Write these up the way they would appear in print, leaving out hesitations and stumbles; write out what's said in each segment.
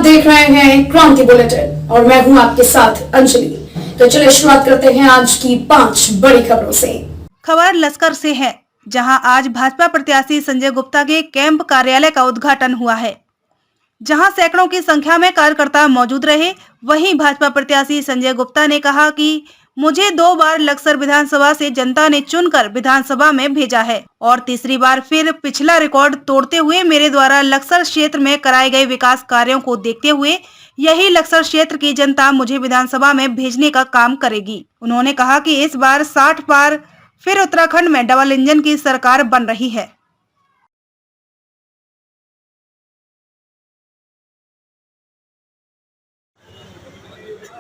देख रहे हैं क्रांति बुलेटिन और मैं हूं आपके साथ अंजलि। तो चलिए शुरुआत करते हैं आज की 5 बड़ी खबरों से। खबर लश्कर से है, जहां आज भाजपा प्रत्याशी संजय गुप्ता के कैंप कार्यालय का उद्घाटन हुआ है, जहां सैकड़ों की संख्या में कार्यकर्ता मौजूद रहे। वहीं भाजपा प्रत्याशी संजय गुप्ता ने कहा कि मुझे 2 बार लक्सर विधानसभा से जनता ने चुनकर विधानसभा में भेजा है और तीसरी बार फिर पिछला रिकॉर्ड तोड़ते हुए मेरे द्वारा लक्सर क्षेत्र में कराए गए विकास कार्यों को देखते हुए यही लक्सर क्षेत्र की जनता मुझे विधानसभा में भेजने का काम करेगी। उन्होंने कहा कि इस बार 60 पार फिर उत्तराखंड में डबल इंजन की सरकार बन रही है।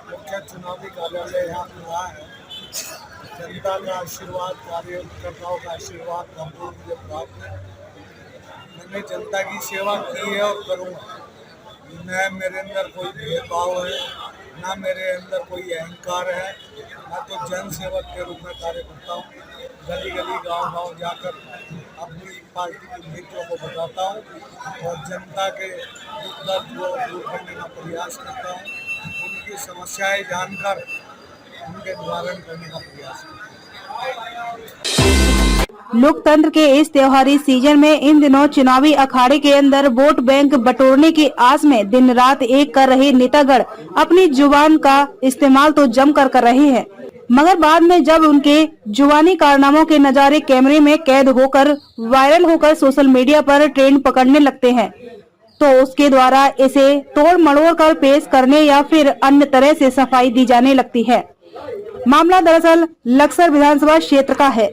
मुख्य चुनावी कार्यालय यहाँ हुआ है। जनता का आशीर्वाद, कार्यकर्ताओं का आशीर्वाद भरपूर मुझे प्राप्त है। मैंने जनता की सेवा की है और करूँगा। न मेरे अंदर कोई भेदभाव है, न मेरे अंदर कोई अहंकार है। मैं तो जन सेवक के रूप में कार्य करता हूँ। गली गली गांव जाकर अपनी पार्टी की नीतियों को बताता हूँ और जनता के दुख दर्द को दूर करने का प्रयास करता हूँ। उनकी समस्याएं जानकर उनके निवारण करने का प्रयास करता हूँ। लोकतंत्र के इस त्योहारी सीजन में इन दिनों चुनावी अखाड़े के अंदर वोट बैंक बटोरने की आस में दिन रात एक कर रहे नेतागण अपनी जुबान का इस्तेमाल तो जमकर कर रहे हैं, मगर बाद में जब उनके जुबानी कारनामों के नजारे कैमरे में कैद होकर वायरल होकर सोशल मीडिया पर ट्रेंड पकड़ने लगते हैं, तो उसके द्वारा इसे तोड़ मड़ोड़ कर पेश करने या फिर अन्य तरह से सफाई दी जाने लगती है। मामला दरअसल लक्सर विधानसभा क्षेत्र का है,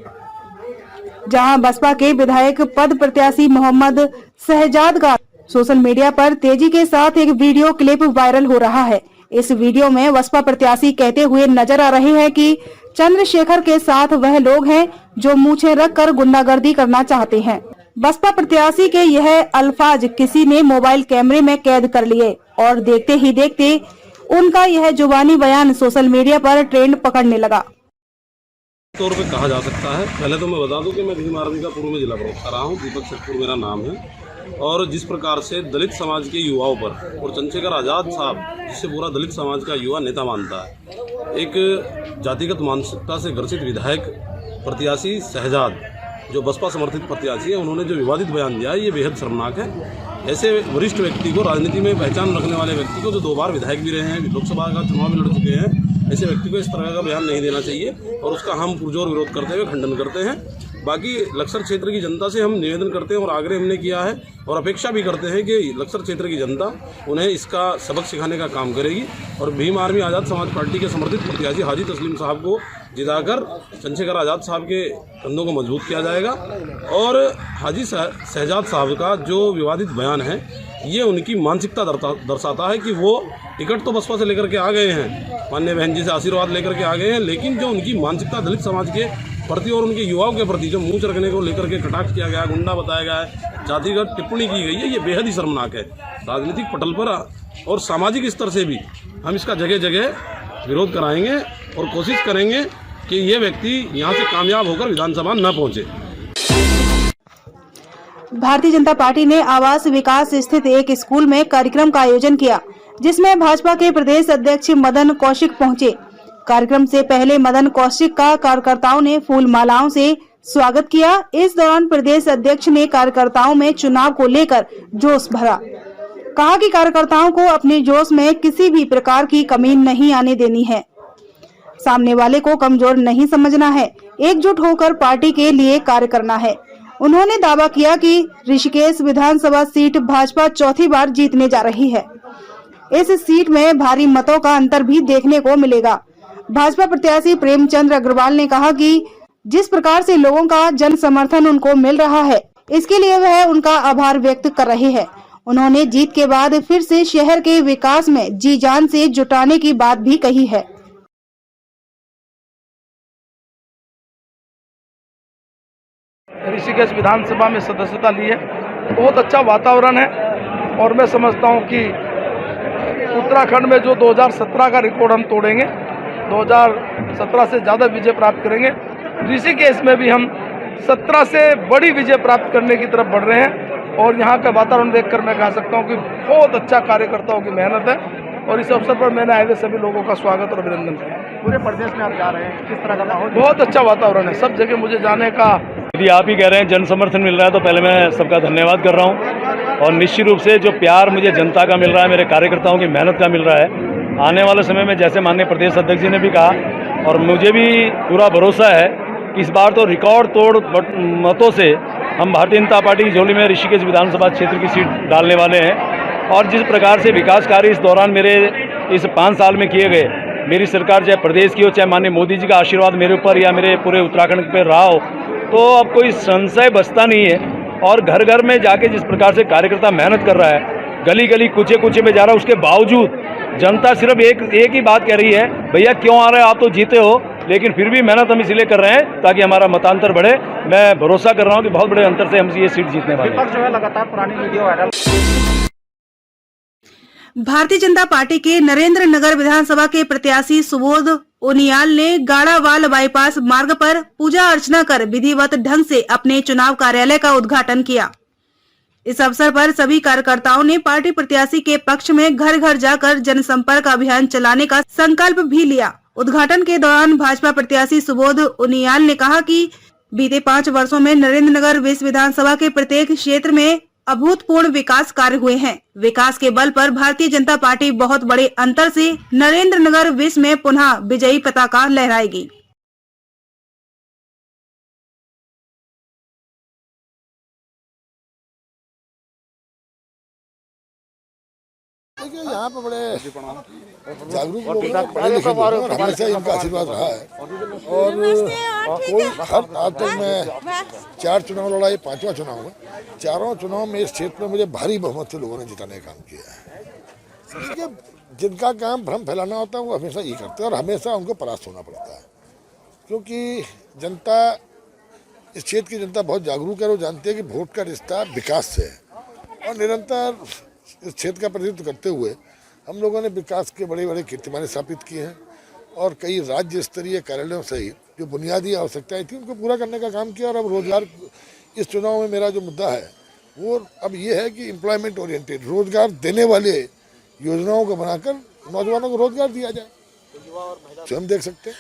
जहां बसपा के विधायक पद प्रत्याशी मोहम्मद शहजाद का सोशल मीडिया पर तेजी के साथ एक वीडियो क्लिप वायरल हो रहा है। इस वीडियो में बसपा प्रत्याशी कहते हुए नजर आ रहे हैं कि चंद्रशेखर के साथ वह लोग हैं जो मूछें रखकर गुंडागर्दी करना चाहते हैं। बसपा प्रत्याशी के यह अल्फाज किसी ने मोबाइल कैमरे में कैद कर लिए और देखते ही देखते उनका यह जुबानी बयान सोशल मीडिया पर ट्रेंड पकड़ने लगा। तौर पे कहा जा सकता है। पहले तो मैं बता दूं कि मैं भीम आर्मी का पूर्व में जिला प्रवक्ता रहा हूं। दीपक शेखपुर मेरा नाम है। और जिस प्रकार से दलित समाज के युवाओं पर और चंद्रशेखर आज़ाद साहब, जिसे पूरा दलित समाज का युवा नेता मानता है, एक जातिगत मानसिकता से ग्रसित विधायक प्रत्याशी शहजाद जो बसपा समर्थित प्रत्याशी है, उन्होंने जो विवादित बयान दिया है, ये बेहद शर्मनाक है। ऐसे वरिष्ठ व्यक्ति को, राजनीति में पहचान रखने वाले व्यक्ति को, जो 2 बार विधायक भी रहे हैं, लोकसभा का चुनाव भी लड़ चुके हैं, ऐसे व्यक्ति को इस तरह का बयान नहीं देना चाहिए और उसका हम पुरजोर विरोध करते हुए खंडन करते हैं। बाकी लक्सर क्षेत्र की जनता से हम निवेदन करते हैं और आग्रह हमने किया है और अपेक्षा भी करते हैं कि लक्सर क्षेत्र की जनता उन्हें इसका सबक सिखाने का काम करेगी और भीम आर्मी आज़ाद समाज पार्टी के समर्थित प्रत्याशी हाजी तस्लीम साहब को जिताकर चंद्रशेखर आज़ाद साहब के कंधों को मजबूत किया जाएगा। और हाजी शहजाद साहब का जो विवादित बयान है, ये उनकी मानसिकता दर्शाता है कि वो टिकट तो बसपा से लेकर के आ गए हैं, माननीय बहन जी से आशीर्वाद लेकर के आ गए हैं, लेकिन जो उनकी मानसिकता दलित समाज के प्रति और उनके युवाओं के प्रति जो मुँह रखने को लेकर के कटाक्ष किया गया, गुंडा बताया गया है, जातिगत टिप्पणी की गई है, ये बेहद ही शर्मनाक है। राजनीतिक पटल पर और सामाजिक स्तर से भी हम इसका जगह जगह विरोध कराएंगे और कोशिश करेंगे कि ये व्यक्ति यहाँ से कामयाब होकर विधानसभा न पहुँचे। भारतीय जनता पार्टी ने आवास विकास स्थित एक स्कूल में कार्यक्रम का आयोजन किया, जिसमें भाजपा के प्रदेश अध्यक्ष मदन कौशिक पहुंचे। कार्यक्रम से पहले मदन कौशिक का कार्यकर्ताओं ने फूल मालाओं से स्वागत किया। इस दौरान प्रदेश अध्यक्ष ने कार्यकर्ताओं में चुनाव को लेकर जोश भरा। कहा कि कार्यकर्ताओं को अपने जोश में किसी भी प्रकार की कमी नहीं आने देनी है, सामने वाले को कमजोर नहीं समझना है, एकजुट होकर पार्टी के लिए कार्य करना है। उन्होंने दावा किया कि ऋषिकेश विधानसभा सीट भाजपा 4थी बार जीतने जा रही है। इस सीट में भारी मतों का अंतर भी देखने को मिलेगा। भाजपा प्रत्याशी प्रेमचंद्र अग्रवाल ने कहा कि जिस प्रकार से लोगों का जन समर्थन उनको मिल रहा है, इसके लिए वह उनका आभार व्यक्त कर रहे हैं। उन्होंने जीत के बाद फिर से शहर के विकास में जी जान से जुटाने की बात भी कही है। ऋषिकेश विधानसभा में सदस्यता ली है, बहुत अच्छा वातावरण है और मैं समझता हूं कि उत्तराखंड में जो 2017 का रिकॉर्ड हम तोड़ेंगे, 2017 से ज़्यादा विजय प्राप्त करेंगे। ऋषिकेश में भी हम 17 से बड़ी विजय प्राप्त करने की तरफ बढ़ रहे हैं और यहाँ का वातावरण देखकर मैं कह सकता हूँ कि बहुत अच्छा कार्यकर्ताओं की मेहनत है और इस अवसर पर मैंने आए हुए सभी लोगों का स्वागत और अभिनंदन किया। पूरे प्रदेश में आप जा रहे हैं, किस तरह का माहौल? बहुत अच्छा वातावरण है, सब जगह मुझे जाने का। यदि आप ही कह रहे हैं जन समर्थन मिल रहा है तो पहले मैं सबका धन्यवाद कर रहा हूं और निश्चित रूप से जो प्यार मुझे जनता का मिल रहा है, मेरे कार्यकर्ताओं की मेहनत का मिल रहा है, आने वाले समय में जैसे माननीय प्रदेश अध्यक्ष जी ने भी कहा और मुझे भी पूरा भरोसा है कि इस बार तो रिकॉर्ड तोड़ मतों से हम भारतीय जनता पार्टी की झोली में ऋषिकेश विधानसभा क्षेत्र की सीट डालने वाले हैं। और जिस प्रकार से विकास कार्य इस दौरान मेरे इस 5 साल में किए गए, मेरी सरकार चाहे प्रदेश की हो, चाहे माननीय मोदी जी का आशीर्वाद मेरे ऊपर या मेरे पूरे उत्तराखंड पर रहा हो, तो अब कोई संशय बचता नहीं है। और घर घर में जाके जिस प्रकार से कार्यकर्ता मेहनत कर रहा है, गली गली कूचे कूचे में जा रहा है, उसके बावजूद जनता सिर्फ एक ही बात कह रही है, भैया क्यों आ रहे हो, आप तो जीते हो, लेकिन फिर भी मेहनत हम इसलिए कर रहे हैं ताकि हमारा मतांतर बढ़े। मैं भरोसा कर रहा हूं कि बहुत बड़े अंतर से हम ये सीट जीतने वाले हैं। विपक्ष जो है लगातार पुरानी video viral. Bharatiya Janata party के नरेंद्र नगर विधानसभा के प्रत्याशी सुबोध उनियाल ने गाड़ावाल बाईपास मार्ग पर पूजा अर्चना कर विधिवत ढंग से अपने चुनाव कार्यालय का उद्घाटन किया। इस अवसर पर सभी कार्यकर्ताओं ने पार्टी प्रत्याशी के पक्ष में घर घर जाकर जनसंपर्क अभियान चलाने का संकल्प भी लिया। उद्घाटन के दौरान भाजपा प्रत्याशी सुबोध उनियाल ने कहा कि बीते 5 वर्षों में नरेंद्र नगर वेस्ट विधानसभा के प्रत्येक क्षेत्र में अभूतपूर्व विकास कार्य हुए हैं। विकास के बल पर भारतीय जनता पार्टी बहुत बड़े अंतर से नरेंद्र नगर वेस्ट में पुनः विजयी पताका लहराएगी। देखिए यहाँ पे बड़े जागरूक लोग हैं, पढ़े लिखे लोग हैं और हमेशा इनका आशीर्वाद रहा है। और कोई आज तक मैं 4 चुनाव लड़ा, ये 5वां चुनाव है। 4 चुनाव में इस क्षेत्र में मुझे भारी बहुमत से लोगों ने जिताने का काम किया है। देखिए जिनका काम भ्रम फैलाना होता है वो हमेशा ये करते हैं और हमेशा उनको परास्त होना पड़ता है, क्योंकि जनता, इस क्षेत्र की जनता बहुत जागरूक है। वो जानती है कि वोट का रिश्ता विकास से है और निरंतर इस क्षेत्र का प्रतिनिधित्व करते हुए हम लोगों ने विकास के बड़े बड़े कीर्तिमान स्थापित किए हैं और कई राज्य स्तरीय कार्यालयों सहित जो बुनियादी आवश्यकताएं थी उनको पूरा करने का काम किया। और अब रोजगार, इस चुनाव में मेरा जो मुद्दा है वो अब ये है कि एम्प्लॉयमेंट ओरिएंटेड, रोजगार देने वाले योजनाओं को बनाकर नौजवानों को रोजगार दिया जाए। स्वयं देख सकते हैं।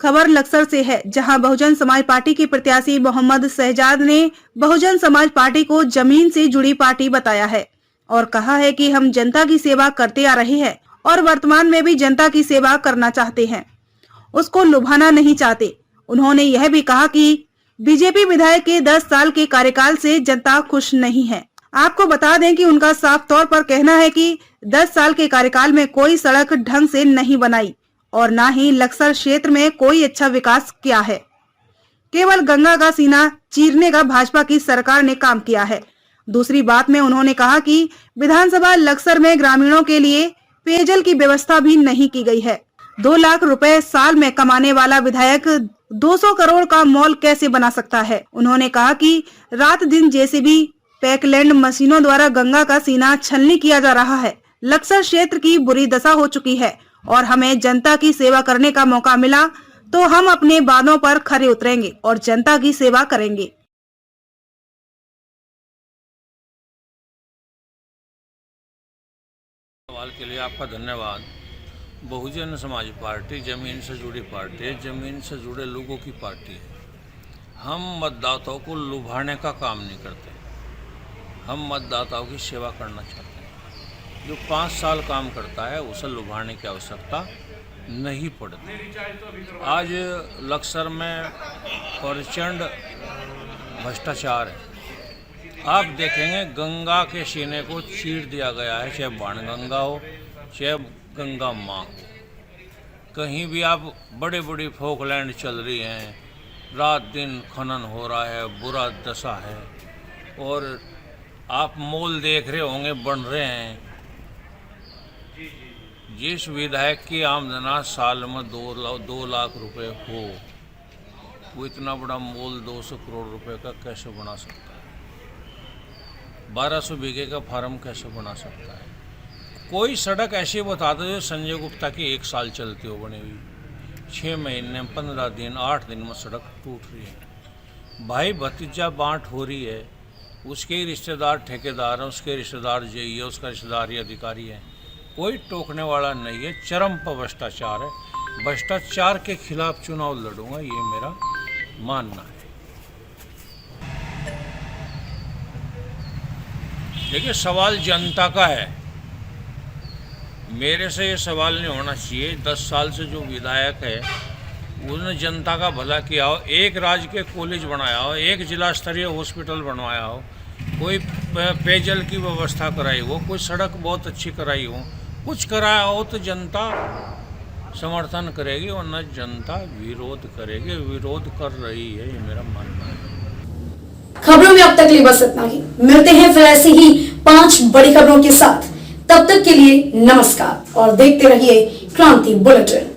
खबर लक्सर से है, जहां बहुजन समाज पार्टी के प्रत्याशी मोहम्मद शहजाद ने बहुजन समाज पार्टी को जमीन से जुड़ी पार्टी बताया है और कहा है कि हम जनता की सेवा करते आ रहे हैं और वर्तमान में भी जनता की सेवा करना चाहते हैं, उसको लुभाना नहीं चाहते। उन्होंने यह भी कहा कि बीजेपी विधायक के 10 साल के कार्यकाल से जनता खुश नहीं है। आपको बता दें कि उनका साफ तौर पर कहना है कि 10 साल के कार्यकाल में कोई सड़क ढंग से नहीं बनाई और न ही लक्सर क्षेत्र में कोई अच्छा विकास किया है। केवल गंगा का सीना चीरने का भाजपा की सरकार ने काम किया है। दूसरी बात में उन्होंने कहा कि विधानसभा लक्सर में ग्रामीणों के लिए पेयजल की व्यवस्था भी नहीं की गई है। 2 लाख रुपए साल में कमाने वाला विधायक 200 करोड़ का मॉल कैसे बना सकता है। उन्होंने कहा कि रात दिन जेसीबी पैकलैंड मशीनों द्वारा गंगा का सीना छलनी किया जा रहा है। लक्सर क्षेत्र की बुरी दशा हो चुकी है और हमें जनता की सेवा करने का मौका मिला तो हम अपने वादों पर खरे उतरेंगे और जनता की सेवा करेंगे। सवाल के लिए आपका धन्यवाद। बहुजन समाज पार्टी जमीन से जुड़ी पार्टी है, जमीन से जुड़े लोगों की पार्टी है। हम मतदाताओं को लुभाने का काम नहीं करते, हम मतदाताओं की सेवा करना चाहते हैं। जो 5 साल काम करता है उसे लुभाने की आवश्यकता नहीं पड़ती। आज लक्सर में प्रचंड भ्रष्टाचार है। आप देखेंगे गंगा के सीने को चीर दिया गया है, चाहे बाणगंगा हो चाहे गंगा माँ हो। कहीं भी आप बड़े बड़ी फोकलैंड चल रही हैं, रात दिन खनन हो रहा है, बुरा दशा है। और आप मॉल देख रहे होंगे बन रहे हैं। जिस विधायक की आमदना साल में 2 लाख रुपए हो, वो इतना बड़ा मॉल 200 करोड़ रुपए का कैसे बना सकता है? 1200 बीघे का फार्म कैसे बना सकता है? कोई सड़क ऐसी बता दो जो संजय गुप्ता की 1 साल चलती हो बनी हुई, 6 महीने 15 दिन 8 दिन में सड़क टूट रही है। भाई भतीजा बांट हो रही है, उसके रिश्तेदार ठेकेदार हैं, उसके रिश्तेदार जेई है, उसका रिश्तेदार ही अधिकारी है, कोई टोकने वाला नहीं है। चरम पर भ्रष्टाचार है। भ्रष्टाचार के खिलाफ चुनाव लड़ूंगा, ये मेरा मानना है। देखिए, सवाल जनता का है, मेरे से ये सवाल नहीं होना चाहिए। 10 साल से जो विधायक है उसने जनता का भला किया हो, एक राज्य के कॉलेज बनाया हो, एक जिला स्तरीय हॉस्पिटल बनवाया हो, कोई पेयजल की व्यवस्था कराई हो, कोई सड़क बहुत अच्छी कराई हो, कुछ कराया हो तो जनता समर्थन करेगी, वरना जनता विरोध करेगी। विरोध कर रही है, ये मेरा मानना है। खबरों में अब तक लिए बस इतना ही। मिलते हैं फिर ऐसे ही 5 बड़ी खबरों के साथ। तब तक के लिए नमस्कार और देखते रहिए क्रांति बुलेटिन।